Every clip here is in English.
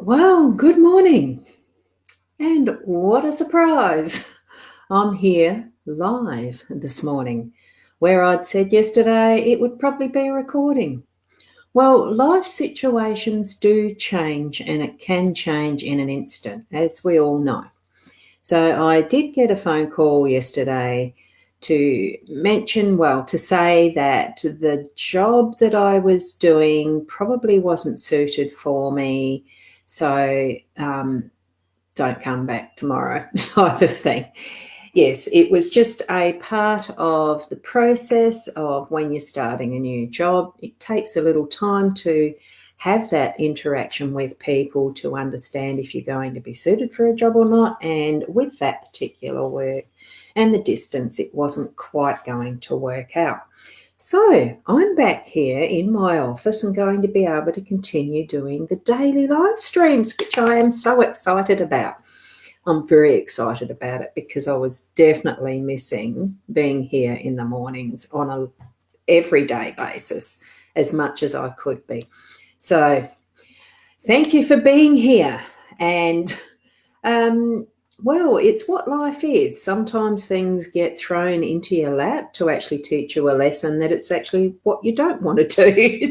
Well, good morning. And what a surprise. I'm here live this morning, where I'd said yesterday it would probably be a recording. Well, life situations do change, and it can change in an instant, as we all know. So I did get a phone call yesterday to to say that the job that I was doing probably wasn't suited for me. So don't come back tomorrow type of thing. Yes, it was just a part of the process of when you're starting a new job. It takes a little time to have that interaction with people to understand if you're going to be suited for a job or not. And with that particular work and the distance, it wasn't quite going to work out. So I'm back here in my office and going to be able to continue doing the daily live streams, which I am so excited about. I'm very excited about it because I was definitely missing being here in the mornings on a everyday basis as much as I could be. So thank you for being here. And well, it's what life is. Sometimes things get thrown into your lap to actually teach you a lesson that it's actually what you don't want to do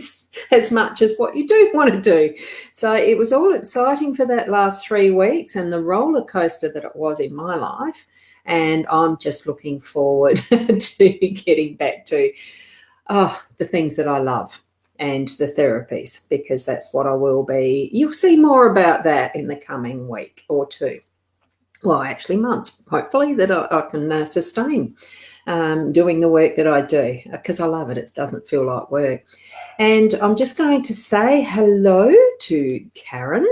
as much as what you do want to do. So it was all exciting for that last 3 weeks and the roller coaster that it was in my life. And I'm just looking forward to getting back to the things that I love and the therapies, because that's what I will be. You'll see more about that in the coming week or two. Well, actually months, hopefully, that I can sustain doing the work that I do, because I love it. It doesn't feel like work. And I'm just going to say hello to Karen.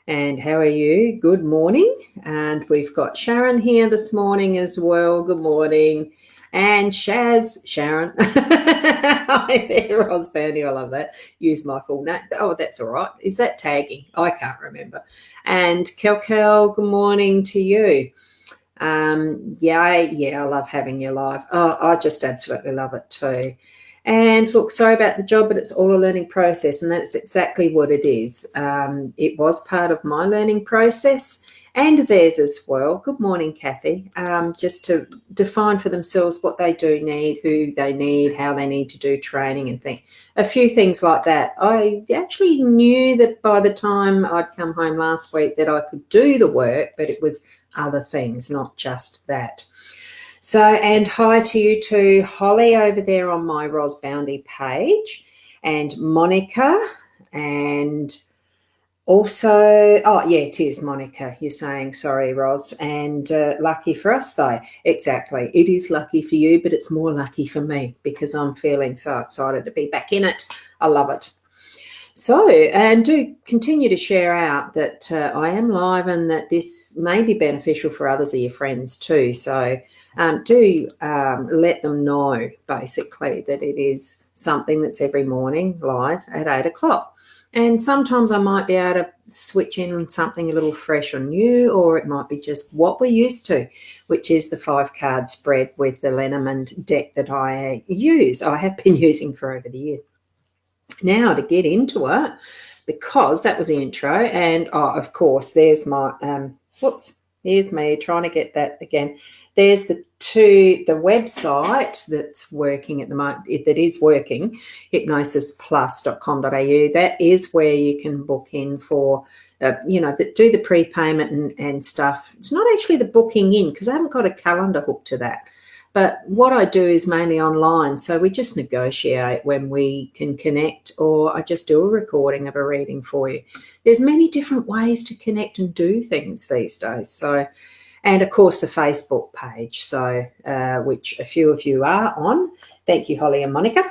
And how are you? Good morning. And we've got Sharon here this morning as well. Good morning. And Sharon. Hi there, Rosbernie. I love that. Use my full name. Oh, that's all right. Is that tagging? I can't remember. And Kel, good morning to you. I love having you live. Oh, I just absolutely love it too. And look, sorry about the job, but it's all a learning process, and that's exactly what it is. It was part of my learning process and theirs as well. Good morning, Kathy. Just to define for themselves what they do need, who they need, how they need to do training and a few things like that. I actually knew that by the time I'd come home last week that I could do the work, but it was other things, not just that. So, and hi to you too, Holly, over there on my Ros Boundy page, and Monica, and also, it is Monica, you're saying, sorry, Ros, and lucky for us, though. Exactly, it is lucky for you, but it's more lucky for me because I'm feeling so excited to be back in it. I love it. So, and do continue to share out that I am live and that this may be beneficial for others of your friends too. So do let them know, basically, that it is something that's every morning live at 8 o'clock. And sometimes I might be able to switch in on something a little fresh or new, or it might be just what we're used to, which is the 5-card spread with the Lenormand deck that I have been using for over the year. Now to get into it, because that was the intro, and of course there's my here's me trying to get that again. There's the to the website that's working at the moment, that is working, hypnosisplus.com.au. That is where you can book in for, do the prepayment and stuff. It's not actually the booking in because I haven't got a calendar hooked to that. But what I do is mainly online. So we just negotiate when we can connect, or I just do a recording of a reading for you. There's many different ways to connect and do things these days. So, and of course the Facebook page, so which a few of you are on. Thank you, Holly and Monica.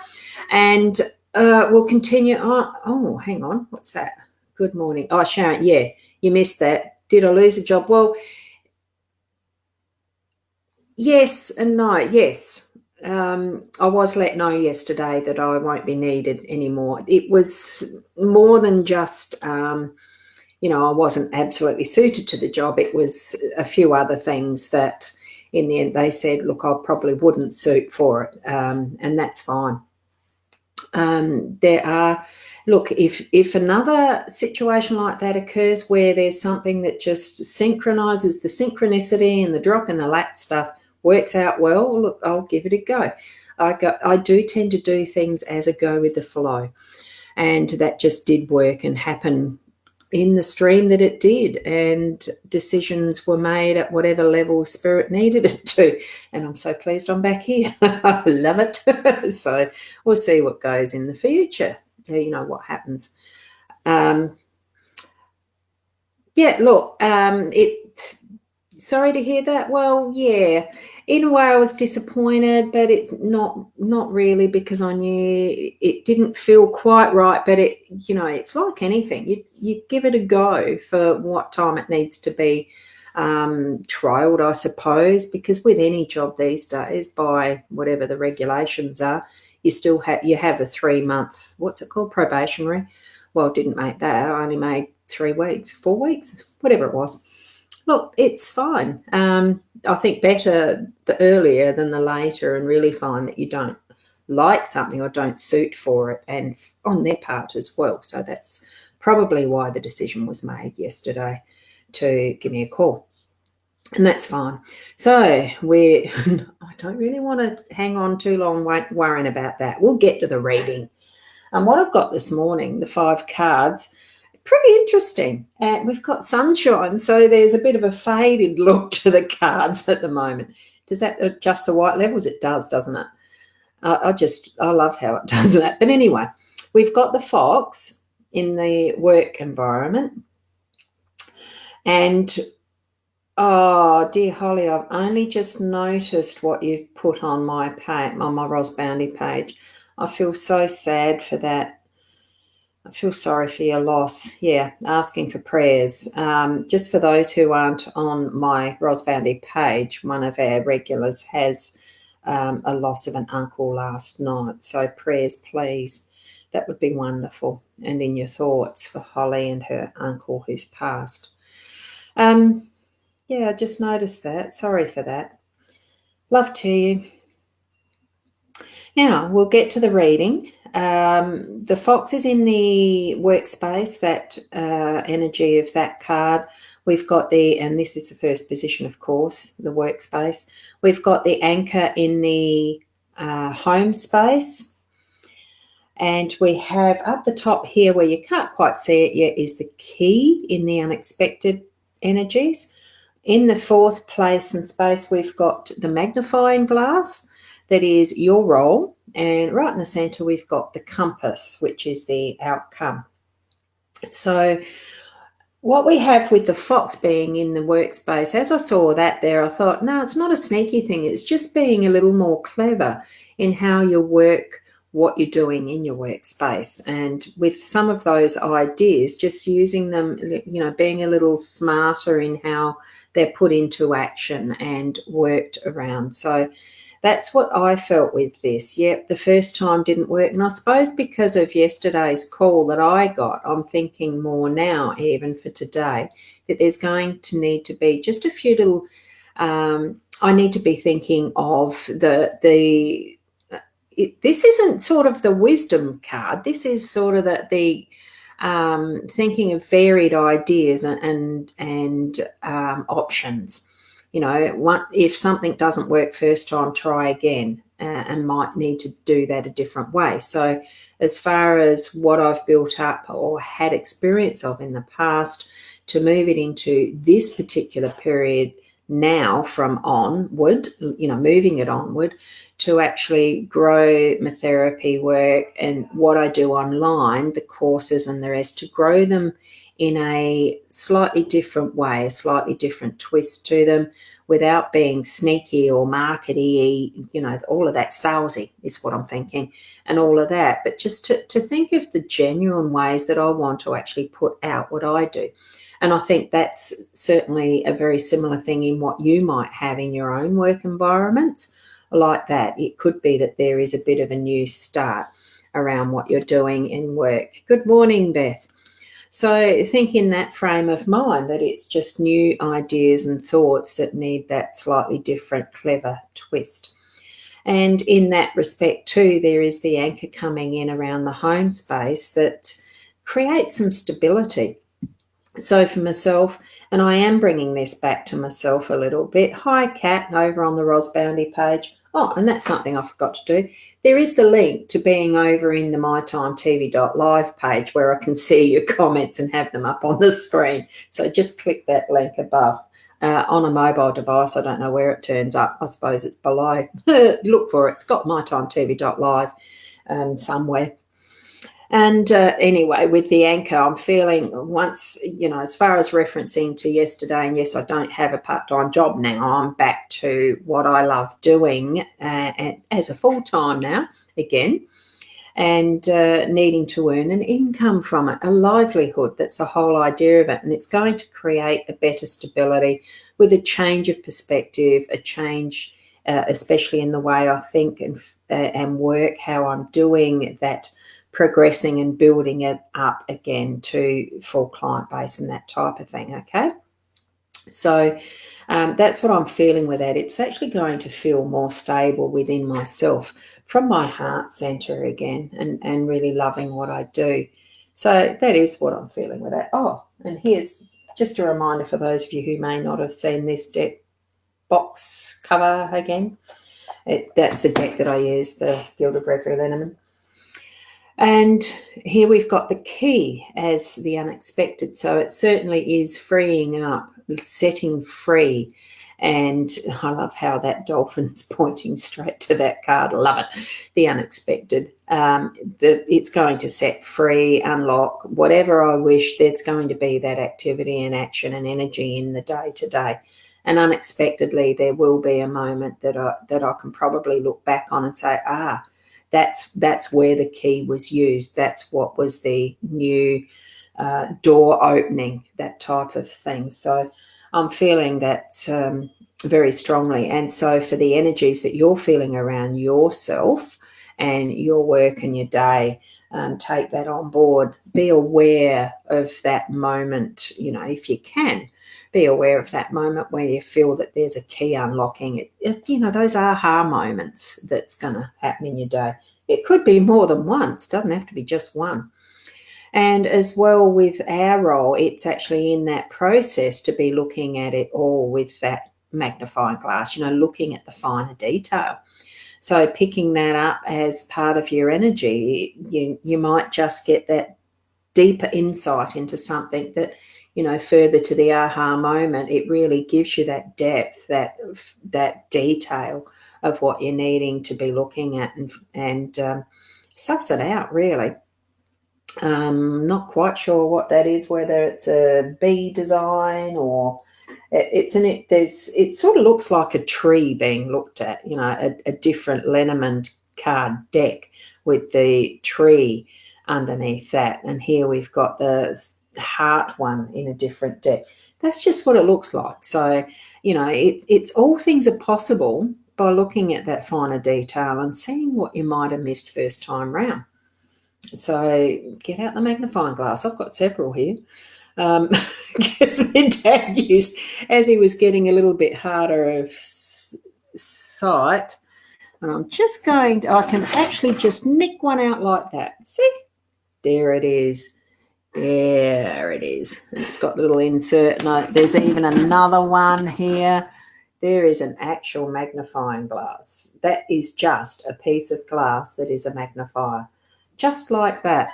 And we'll continue on. Oh, hang on. What's that? Good morning. Oh, Sharon, yeah, you missed that. Did I lose a job? Well, yes and no. Yes. I was let know yesterday that I won't be needed anymore. It was more than just, I wasn't absolutely suited to the job. It was a few other things that in the end they said, look, I probably wouldn't suit for it, and that's fine. If another situation like that occurs where there's something that just synchronizes, the synchronicity and the drop in the lap stuff works out well, look, I'll give it a go. I do tend to do things as a go with the flow, and that just did work and happen in the stream that it did, and decisions were made at whatever level spirit needed it to, and I'm so pleased I'm back here. I love it. So we'll see what goes in the future, what happens. Sorry to hear that. Well, yeah, in a way I was disappointed, but it's not really, because I knew it didn't feel quite right. But it's like anything. You give it a go for what time it needs to be trialed, I suppose, because with any job these days, by whatever the regulations are, you still have a 3-month, what's it called, probationary. Well, I didn't make that. I only made 3 weeks, 4 weeks, whatever it was. Look, it's fine. I think better the earlier than the later, and really find that you don't like something or don't suit for it, and on their part as well. So that's probably why the decision was made yesterday to give me a call, and that's fine. So I don't really want to hang on too long worrying about that. We'll get to the reading. And what I've got this morning, the 5 cards, pretty interesting. And we've got sunshine, so there's a bit of a faded look to the cards at the moment. Does that adjust the white levels? It does, doesn't it? I love how it does that. But anyway, we've got the fox in the work environment. And, oh, dear Holly, I've only just noticed what you've put on my page, on my Ros Bounty page. I feel so sad for that. I feel sorry for your loss. Yeah, asking for prayers. Just for those who aren't on my Ros Bounty page, one of our regulars has a loss of an uncle last night. So prayers, please. That would be wonderful. And in your thoughts for Holly and her uncle who's passed. Yeah, I just noticed that. Sorry for that. Love to you. Now, we'll get to the reading. The fox is in the workspace, that energy of that card. We've got and this is the first position, of course, the workspace. We've got the anchor in the home space. And we have up the top here, where you can't quite see it yet, is the key in the unexpected energies. In the 4th place and space, we've got the magnifying glass. That is your role. And right in the center, we've got the compass, which is the outcome. So what we have with the fox being in the workspace, as I saw that there, I thought, no, it's not a sneaky thing. It's just being a little more clever in how you work, what you're doing in your workspace. And with some of those ideas, just using them, being a little smarter in how they're put into action and worked around. So that's what I felt with this. Yep, the first time didn't work. And I suppose because of yesterday's call that I got, I'm thinking more now, even for today, that there's going to need to be just a few little, I need to be thinking of this isn't sort of the wisdom card. This is sort of the thinking of varied ideas and options. if something doesn't work first time, try again, and might need to do that a different way. So as far as what I've built up or had experience of in the past, to move it into this particular period now from onward, moving it onward, to actually grow my therapy work and what I do online, the courses and the rest, to grow them in a slightly different way, a slightly different twist to them, without being sneaky or markety, all of that salesy is what I'm thinking, and all of that. But just to think of the genuine ways that I want to actually put out what I do. And I think that's certainly a very similar thing in what you might have in your own work environments like that. It could be that there is a bit of a new start around what you're doing in work. Good morning, Beth. So think in that frame of mind, that it's just new ideas and thoughts that need that slightly different, clever twist. And in that respect too, there is the anchor coming in around the home space that creates some stability. So for myself, and I am bringing this back to myself a little bit. Hi, Kat, over on the Ros Bounty page. Oh, and that's something I forgot to do. There is the link to being over in the mytimetv.live page, where I can see your comments and have them up on the screen. So just click that link above. On a mobile device, I don't know where it turns up. I suppose it's below. Look for it. It's got mytimetv.live somewhere. And anyway, with the anchor, I'm feeling once, as far as referencing to yesterday, and yes, I don't have a part-time job now. I'm back to what I love doing as a full-time now, again, and needing to earn an income from it, a livelihood. That's the whole idea of it. And it's going to create a better stability with a change of perspective, a change, especially in the way I think and work, how I'm doing that, progressing and building it up again to full client base and that type of thing, okay? So that's what I'm feeling with that. It's actually going to feel more stable within myself from my heart center again, and really loving what I do. So that is what I'm feeling with that. Oh, and here's just a reminder for those of you who may not have seen this deck box cover again. That's the deck that I use, the Gilded Reverie Lenormand. And here we've got the key as the unexpected. So it certainly is freeing up, setting free. And I love how that dolphin's pointing straight to that card. Love it. The unexpected. It's going to set free, unlock, whatever I wish. There's going to be that activity and action and energy in the day-to-day. And unexpectedly, there will be a moment that I can probably look back on and say, that's where the key was used. That's what was the new door opening, that type of thing. So I'm feeling that very strongly. And so for the energies that you're feeling around yourself and your work and your day, take that on board. Be aware of that moment, if you can. Be aware of that moment where you feel that there's a key unlocking. Those aha moments that's going to happen in your day. It could be more than once. Doesn't have to be just one. And as well with our role, it's actually in that process to be looking at it all with that magnifying glass, looking at the finer detail. So picking that up as part of your energy, you might just get that deeper insight into something that, further to the aha moment, it really gives you that depth, that detail of what you're needing to be looking at and suss it out, really. Not quite sure what that is, whether it's a bee design or it sort of looks like a tree being looked at, a different Lenormand card deck with the tree underneath that. And here we've got the heart one in a different deck. That's just what it looks like. So, it's all things are possible by looking at that finer detail and seeing what you might have missed first time round. So get out the magnifying glass. I've got several here. Because my dad used, as he was getting a little bit harder of sight, and I'm just I can actually just nick one out like that. See? There it is. There it is. And it's got a little insert. No, there's even another one here. there is an actual magnifying glass. That is just a piece of glass that is a magnifier, just like that.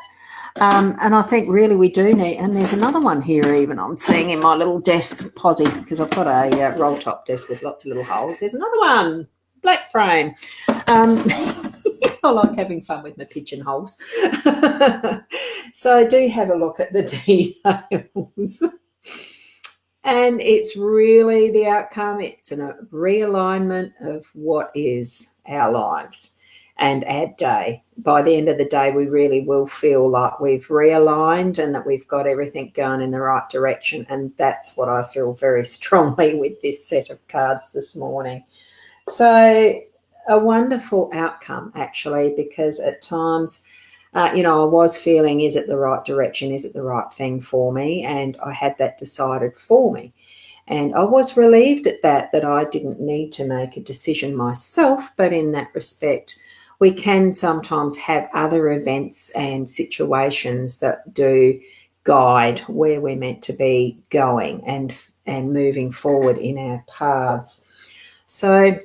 And I think really we do need, and there's another one here even I'm seeing in my little desk posse, because I've got a roll top desk with lots of little holes. There's another one, black frame. I like having fun with my pigeonholes. So do have a look at the details. And it's really the outcome. It's a realignment of what is our lives. And at day, by the end of the day, we really will feel like we've realigned and that we've got everything going in the right direction. And that's what I feel very strongly with this set of cards this morning. So a wonderful outcome, actually, because at times, I was feeling, is it the right direction? Is it the right thing for me? And I had that decided for me. And I was relieved at that I didn't need to make a decision myself, but in that respect, we can sometimes have other events and situations that do guide where we're meant to be going and moving forward in our paths. So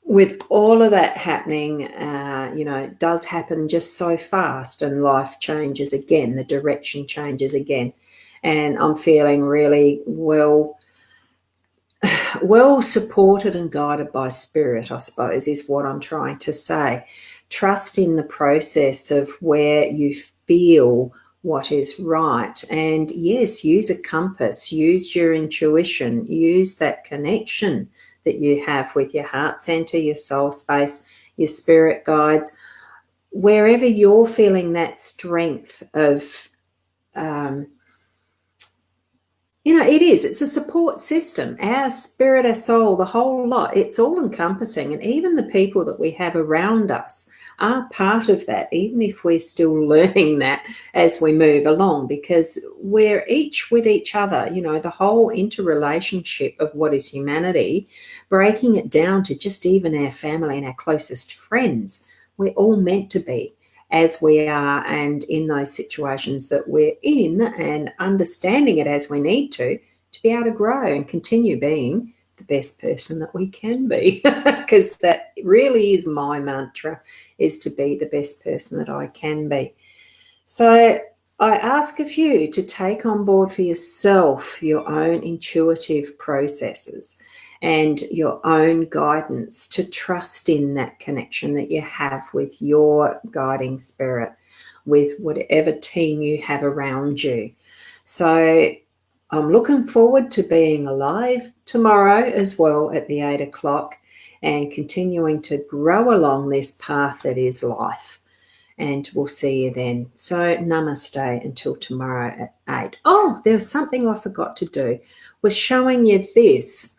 with all of that happening, it does happen just so fast, and life changes again, the direction changes again. And I'm feeling really well supported and guided by spirit, I suppose, is what I'm trying to say. Trust in the process of where you feel what is right. And yes, use a compass, use your intuition, use that connection that you have with your heart center, your soul space, your spirit guides, wherever you're feeling that strength of, it's a support system. Our spirit, our soul, the whole lot, it's all encompassing. And even the people that we have around us are part of that, even if we're still learning that as we move along, because we're each with each other, the whole interrelationship of what is humanity, breaking it down to just even our family and our closest friends. We're all meant to be as we are, and in those situations that we're in, and understanding it as we need to be able to grow and continue being the best person that we can be, because that really is my mantra, is to be the best person that I can be. So I ask of you to take on board for yourself your own intuitive processes and your own guidance, to trust in that connection that you have with your guiding spirit, with whatever team you have around you. So I'm looking forward to being alive tomorrow as well at the 8 o'clock and continuing to grow along this path that is life. And we'll see you then. So namaste until tomorrow at 8. Oh, there was something I forgot to do, was showing you this.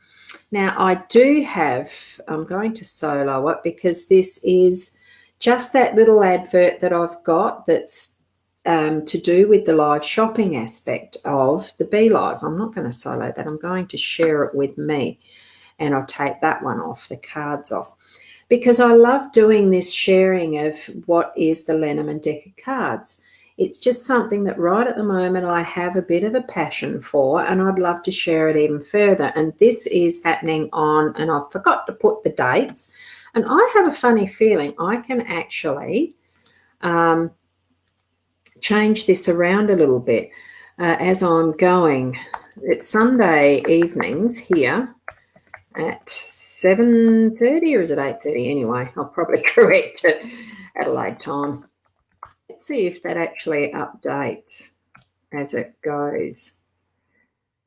Now, I do have, I'm going to solo it because this is just that little advert that I've got that's to do with the live shopping aspect of the Be Live. I'm not going to solo that. I'm going to share it with me, and I'll take that one off, the cards off, because I love doing this sharing of what is the Lenormand deck of cards. It's just something that right at the moment I have a bit of a passion for, and I'd love to share it even further. And this is happening on, and I forgot to put the dates, and I have a funny feeling I can actually change this around a little bit as I'm going. It's Sunday evenings here at 7:30, or is it 8:30? Anyway, I'll probably correct it at a late time. Let's see if that actually updates as it goes,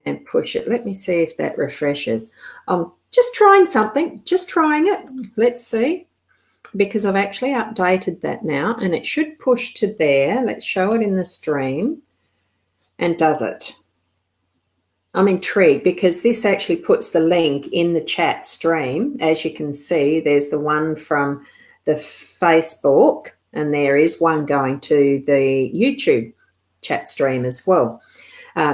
and push it. Let me see if that refreshes. I'm just trying something, just trying it. Let's see, because I've actually updated that now, and it should push to there. Let's show it in the stream. And does it? I'm intrigued because this actually puts the link in the chat stream. As you can see, there's the one from the Facebook, and there is one going to the YouTube chat stream as well,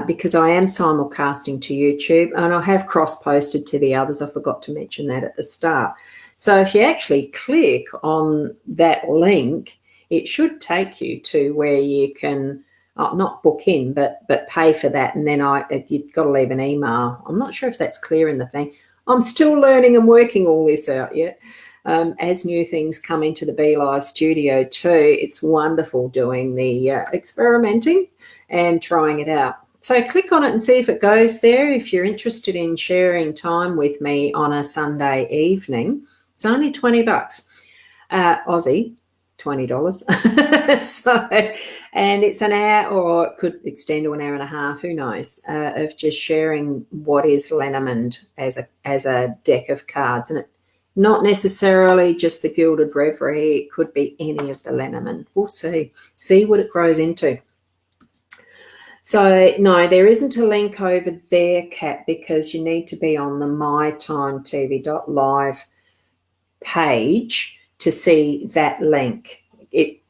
because I am simulcasting to YouTube, and I have cross-posted to the others. I forgot to mention that at the start. So if you actually click on that link, it should take you to where you can not book in, but pay for that, and then you've got to leave an email. I'm not sure if that's clear in the thing. I'm still learning and working all this out yet. As new things come into the Be Live studio too, it's wonderful doing the experimenting and trying it out. So click on it and see if it goes there. If you're interested in sharing time with me on a Sunday evening, it's only $20, Aussie, $20. So, and it's an hour, or it could extend to an hour and a half, who knows, of just sharing what is Lenormand as a deck of cards. And it, not necessarily just the Gilded Reverie, it could be any of the Lenormand. We'll see what it grows into. So, no, there isn't a link over there, Kat, because you need to be on the mytimetv.live page to see that link.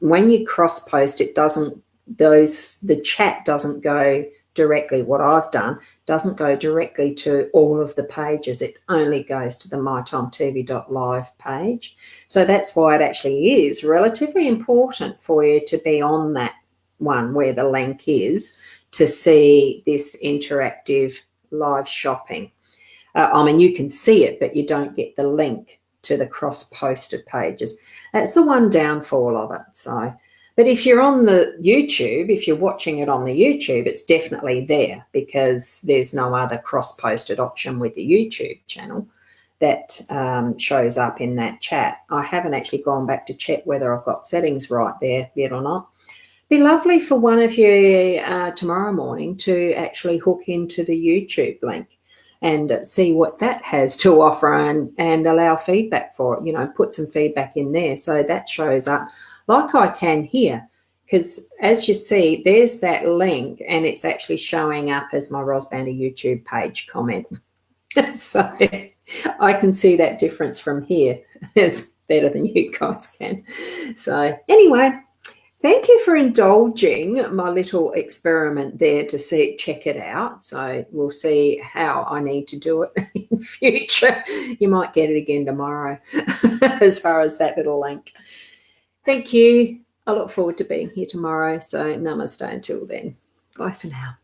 When you cross post, it doesn't, the chat doesn't go directly, what I've done doesn't go directly to all of the pages. It only goes to the mytimetv.live page. So that's why it actually is relatively important for you to be on that one where the link is to see this interactive live shopping. I mean, you can see it, but you don't get the link to the cross-posted pages. That's the one downfall of it. So, but if you're on the YouTube, if you're watching it on the YouTube, it's definitely there because there's no other cross-posted option with the YouTube channel that shows up in that chat. I haven't actually gone back to check whether I've got settings right there yet or not. Be lovely for one of you tomorrow morning to actually hook into the YouTube link and see what that has to offer and allow feedback for it, put some feedback in there so that shows up like I can here. Because as you see, there's that link and it's actually showing up as my Rosbander YouTube page comment. So I can see that difference from here. It's better than you guys can. So anyway, thank you for indulging my little experiment there to check it out. So we'll see how I need to do it in future. You might get it again tomorrow as far as that little link. Thank you. I look forward to being here tomorrow. So namaste until then. Bye for now.